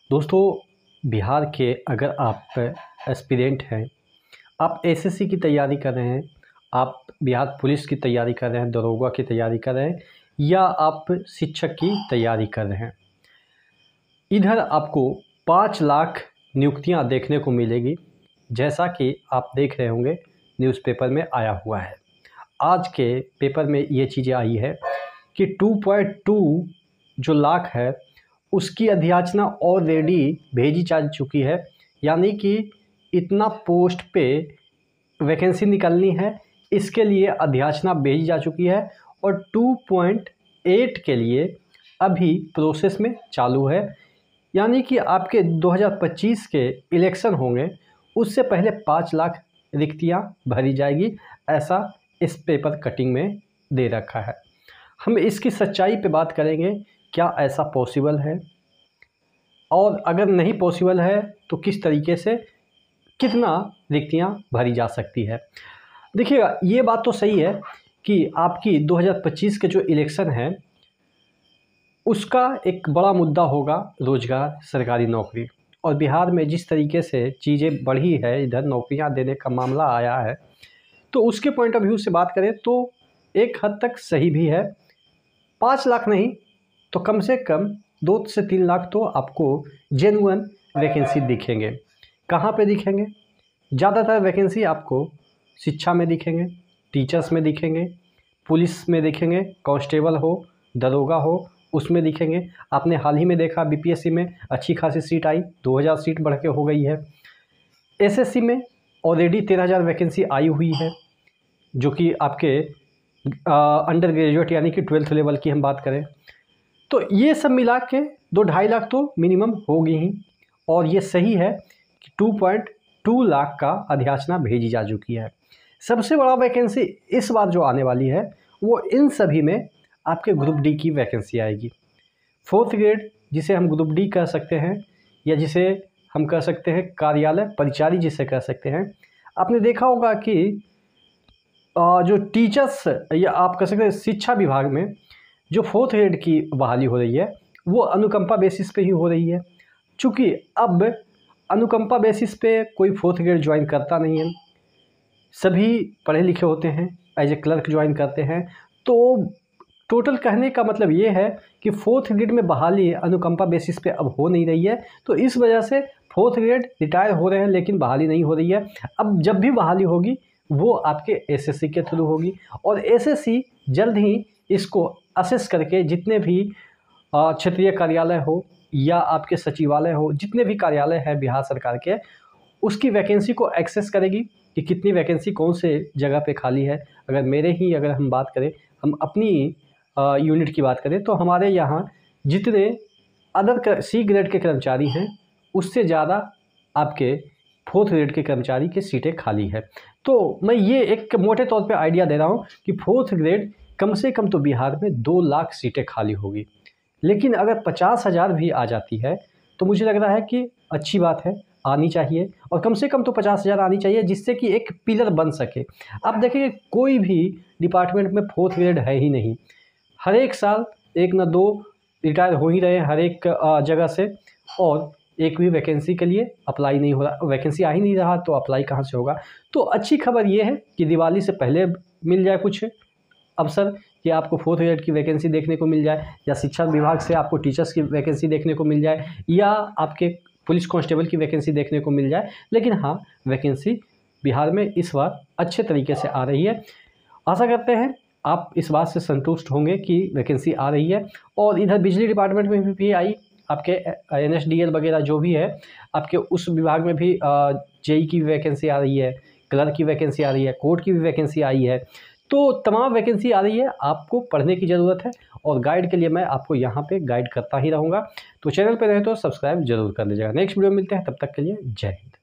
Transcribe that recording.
दोस्तों, बिहार के अगर आप एस्पिरेंट हैं, आप एसएससी की तैयारी कर रहे हैं, आप बिहार पुलिस की तैयारी कर रहे हैं, दरोगा की तैयारी कर रहे हैं या आप शिक्षक की तैयारी कर रहे हैं, इधर आपको 5 लाख नियुक्तियां देखने को मिलेगी। जैसा कि आप देख रहे होंगे न्यूज़पेपर में आया हुआ है। आज के पेपर में ये चीज़ें आई है कि 2.2 जो लाख है उसकी अधियाचना ऑलरेडी भेजी जा चुकी है, यानी कि इतना पोस्ट पे वैकेंसी निकलनी है, इसके लिए अधियाचना भेजी जा चुकी है और 2.8 के लिए अभी प्रोसेस में चालू है। यानी कि आपके 2025 के इलेक्शन होंगे, उससे पहले 5 लाख रिक्तियां भरी जाएगी, ऐसा इस पेपर कटिंग में दे रखा है। हम इसकी सच्चाई पे बात करेंगे, क्या ऐसा पॉसिबल है और अगर नहीं पॉसिबल है तो किस तरीके से कितना रिक्तियां भरी जा सकती है। देखिएगा, ये बात तो सही है कि आपकी 2025 के जो इलेक्शन है उसका एक बड़ा मुद्दा होगा रोज़गार, सरकारी नौकरी। और बिहार में जिस तरीके से चीज़ें बढ़ी है, इधर नौकरियां देने का मामला आया है, तो उसके पॉइंट ऑफ व्यू से बात करें तो एक हद तक सही भी है। 5 लाख नहीं तो कम से कम 2 से 3 लाख तो आपको जेन्युइन वैकेंसी दिखेंगे। कहाँ पे दिखेंगे? ज़्यादातर वैकेंसी आपको शिक्षा में दिखेंगे, टीचर्स में दिखेंगे, पुलिस में दिखेंगे, कांस्टेबल हो, दरोगा हो, उसमें दिखेंगे। आपने हाल ही में देखा बीपीएससी में अच्छी खासी सीट आई, 2000 सीट बढ़ के हो गई है। एसएससी में ऑलरेडी 13,000 वैकेंसी आई हुई है, जो कि आपके अंडर ग्रेजुएट यानी कि 12th लेवल की हम बात करें तो ये सब मिला के 2-2.5 लाख तो मिनिमम होगी ही। और ये सही है कि 2.2 लाख का अधियाचना भेजी जा चुकी है। सबसे बड़ा वैकेंसी इस बार जो आने वाली है वो इन सभी में आपके ग्रुप डी की वैकेंसी आएगी। 4th ग्रेड जिसे हम ग्रुप डी कह सकते हैं या जिसे हम कह सकते हैं कार्यालय परिचारी जिसे कह सकते हैं। आपने देखा होगा कि जो टीचर्स या आप कह सकते हैं शिक्षा विभाग में जो 4th ग्रेड की बहाली हो रही है वो अनुकंपा बेसिस पे ही हो रही है। चूँकि अब अनुकंपा बेसिस पे कोई 4th ग्रेड ज्वाइन करता नहीं है, सभी पढ़े लिखे होते हैं, एज ए क्लर्क ज्वाइन करते हैं। तो टोटल कहने का मतलब ये है कि 4th ग्रेड में बहाली अनुकंपा बेसिस पे अब हो नहीं रही है, तो इस वजह से 4th ग्रेड रिटायर हो रहे हैं लेकिन बहाली नहीं हो रही है। अब जब भी बहाली होगी वो आपके एसएससी के थ्रू होगी और एसएससी जल्द ही इसको असेस करके जितने भी क्षेत्रीय कार्यालय हो या आपके सचिवालय हो, जितने भी कार्यालय हैं बिहार सरकार के, उसकी वैकेंसी को एक्सेस करेगी कि कितनी वैकेंसी कौन से जगह पे खाली है। अगर हम बात करें, हम अपनी यूनिट की बात करें तो हमारे यहाँ जितने अदर सी ग्रेड के कर्मचारी हैं उससे ज़्यादा आपके 4th ग्रेड के कर्मचारी की सीटें खाली है। तो मैं ये एक मोटे तौर पे आइडिया दे रहा हूँ कि 4th ग्रेड कम से कम तो बिहार में 2 लाख सीटें खाली होगी। लेकिन अगर 50,000 भी आ जाती है तो मुझे लग रहा है कि अच्छी बात है, आनी चाहिए। और कम से कम तो 50,000 आनी चाहिए जिससे कि एक पिलर बन सके। आप देखेंगे कोई भी डिपार्टमेंट में 4th ग्रेड है ही नहीं। हर एक साल 1 न 2 रिटायर हो ही रहे हैं हर एक जगह से, और एक भी वैकेंसी के लिए अप्लाई नहीं हो रहा, वैकेंसी आ ही नहीं रहा तो अप्लाई कहाँ से होगा। तो अच्छी खबर ये है कि दिवाली से पहले मिल जाए कुछ अवसर कि आपको 4th ग्रेड की वैकेंसी देखने को मिल जाए, या शिक्षा विभाग से आपको टीचर्स की वैकेंसी देखने को मिल जाए, या आपके पुलिस कांस्टेबल की वैकेंसी देखने को मिल जाए। लेकिन हाँ, वैकेंसी बिहार में इस बार अच्छे तरीके से आ रही है। आशा करते हैं आप इस बात से संतुष्ट होंगे कि वैकेंसी आ रही है। और इधर बिजली डिपार्टमेंट में भी आई, आपके एनएसडीएल वगैरह जो भी है आपके उस विभाग में भी जेई की वैकेंसी आ रही है, क्लर्क की वैकेंसी आ रही है, कोर्ट की भी वैकेंसी आई है। तो तमाम वैकेंसी आ रही है, आपको पढ़ने की ज़रूरत है और गाइड के लिए मैं आपको यहाँ पे गाइड करता ही रहूँगा। तो चैनल पे रहे तो सब्सक्राइब जरूर कर लीजिएगा। नेक्स्ट वीडियो मिलते हैं, तब तक के लिए जय हिंद।